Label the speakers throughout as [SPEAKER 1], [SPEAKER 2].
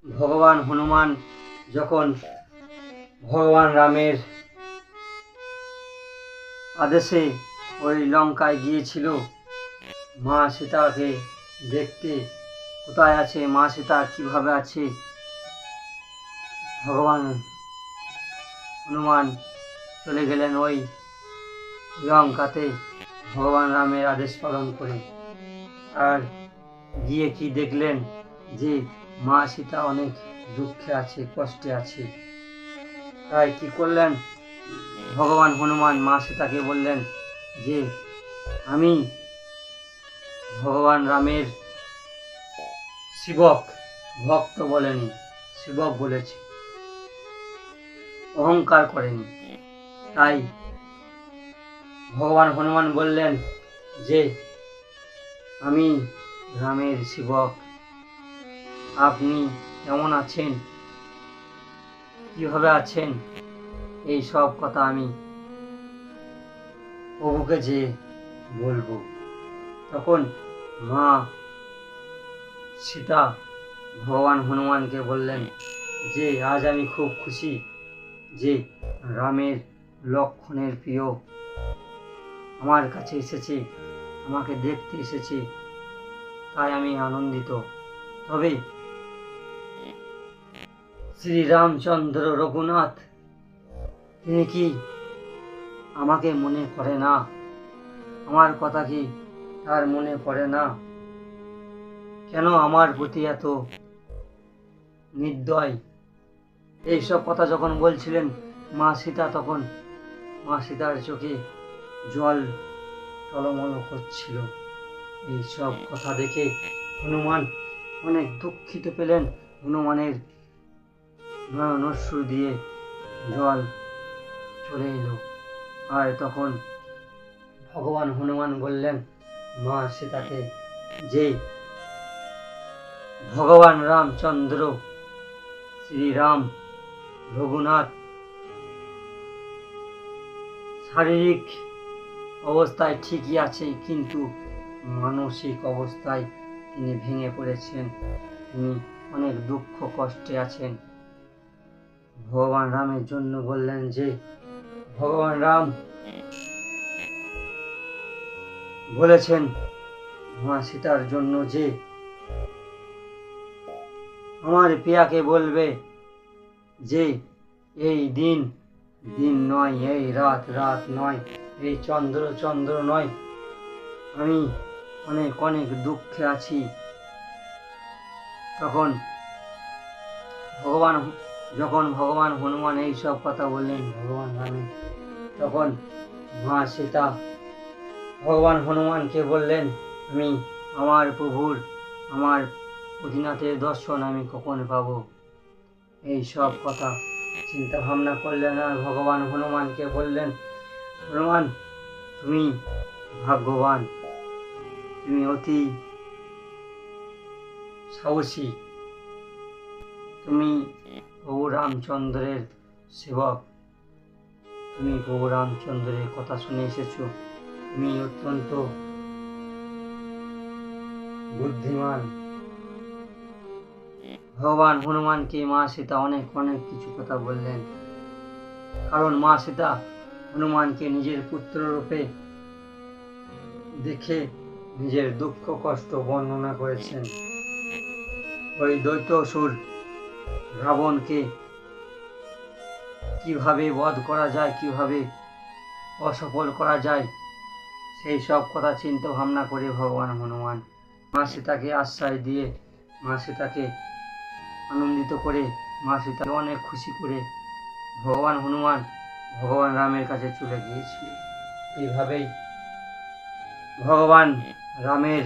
[SPEAKER 1] ভগবান হনুমান যখন ভগবান রামের আদেশে ওই লঙ্কায় গিয়েছিল মা সীতাকে দেখতে, কোথায় আছে মা সীতা, কিভাবে আছে, ভগবান হনুমান চলে গেলেন ওই লঙ্কাতে ভগবান রামের আদেশ পালন করে। আর গিয়ে কি দেখলেন যে মা সীতা অনেক দুঃখে আছে, কষ্টে আছে। তাই কি করলেন, ভগবান হনুমান মা সীতাকে বললেন যে আমি ভগবান রামের সেবক, ভক্ত বলেনি, সেবক বলেছি, অহংকার করেনি। তাই ভগবান হনুমান বললেন যে আমি রামের সেবক, আপনি কেমন আছেন, কিভাবে আছেন, এই সব কথা আমি প্রভুকে যে বলবো। তখন মা সীতা ভগবান হনুমানকে বললেন যে আজ আমি খুব খুশি যে রামের, লক্ষ্মণের প্রিয় আমার কাছে এসেছে, আমাকে দেখতে এসেছে, তাই আমি আনন্দিত। তবে শ্রীরামচন্দ্র রঘুনাথ তিনি কি আমাকে মনে করে না, আমার কথা কি তার মনে পড়ে না? কেন আমার প্রতি এত নির্দয়? এইসব কথা যখন বলছিলেন মা সীতা, তখন মা সীতার চোখে জল টলমল করছিল। এইসব কথা দেখে হনুমান অনেক দুঃখিত পেলেন, হনুমানের নয়ন অশ্রু দিয়ে জল চলে এলো। আর তখন ভগবান হনুমান বললেন মা সীতাকে যে ভগবান রামচন্দ্র, শ্রীরাম রঘুনাথ শারীরিক অবস্থায় ঠিকই আছে, কিন্তু মানসিক অবস্থায় তিনি ভেঙে পড়েছেন, তিনি অনেক দুঃখ কষ্টে আছেন। ভগবান রামের জন্য বললেন যে ভগবান রাম বলেছেন মা সীতার জন্য যে আমার পিয়াকে বলবে যে এই দিন দিন নয়, এই রাত রাত নয়, এই চন্দ্র চন্দ্র নয়, আমি অনেক অনেক দুঃখে আছি। তখন যখন ভগবান হনুমান এই সব কথা বললেন ভগবান রামে, তখন মা সীতা ভগবান হনুমানকে বললেন আমি আমার প্রভুর, আমার অধিনাথের দর্শন আমি কখন পাব? এই সব কথা চিন্তা ভাবনা করলেন আর ভগবান হনুমানকে বললেন হনুমান তুমি ভাগ্যবান, তুমি অতি সাহসী, তুমি প্রভু রামচন্দ্রের সেবক, তুমি প্রভু রামচন্দ্রের কথা শুনে এসেছো, তুমি অত্যন্ত বুদ্ধিমান। ভগবান হনুমানকে মা সীতা অনেক অনেক কিছু কথা বললেন, কারণ মা সীতা হনুমানকে নিজের পুত্র রূপে দেখে নিজের দুঃখ কষ্ট বর্ণনা করেছেন। ওই দৈত্যাসুর রাবণকে কিভাবে বধ করা যায়, কিভাবে অসফল করা যায়, সেই সব কথা চিন্তা ভাবনা করে ভগবান হনুমান মা সীতাকে আশ্রয় দিয়ে, মা সীতাকে আনন্দিত করে, মা সীতাকে অনেক খুশি করে ভগবান হনুমান ভগবান রামের কাছে চলে গিয়েছিল। এইভাবেই ভগবান রামের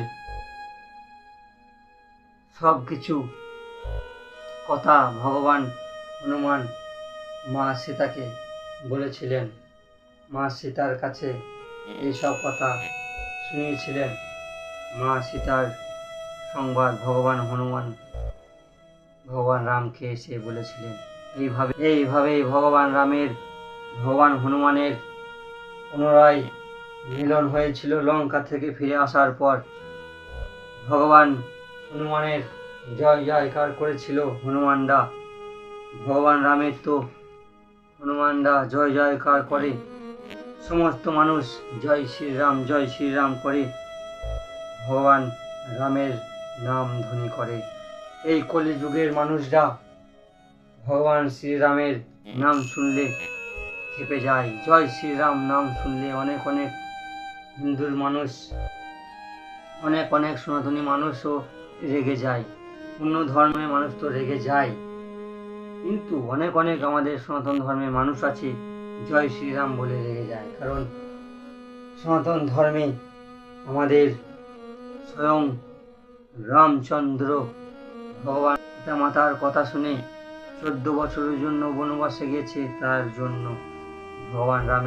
[SPEAKER 1] সব কিছু কথা ভগবান হনুমান মা সীতাকে বলেছিলেন, মা সীতার কাছে এইসব কথা শুনিয়েছিলেন। মা সীতার সংবাদ ভগবান হনুমান ভগবান রামকে এসে বলেছিলেন। এইভাবেই ভগবান রামের, ভগবান হনুমানের পুনরায় মিলন হয়েছিল লঙ্কা থেকে ফিরে আসার পর। ভগবান হনুমানের জয় জয়কার করেছিল হনুমানরা। ভগবান রামের তো হনুমানরা জয় জয়কার করে, সমস্ত মানুষ জয় শ্রীরাম করে ভগবান রামের নাম ধ্বনি করে। এই কলিযুগের মানুষরা ভগবান শ্রীরামের নাম শুনলে খেপে যায়। জয় শ্রীরাম নাম শুনলে অনেক অনেক হিন্দুর মানুষ, অনেক অনেক সনাতনী মানুষও রেগে যায়। অন্য ধর্মের মানুষ তো রেগে যায়, কিন্তু অনেক অনেক আমাদের সনাতন ধর্মের মানুষ আছে জয় শ্রীরাম বলে রেগে যায়। কারণ সনাতন ধর্মে আমাদের স্বয়ং রামচন্দ্র ভগবান পিতা মাতার কথা শুনে 14 বছরের জন্য বনবাসে গেছে, তার জন্য ভগবান রামের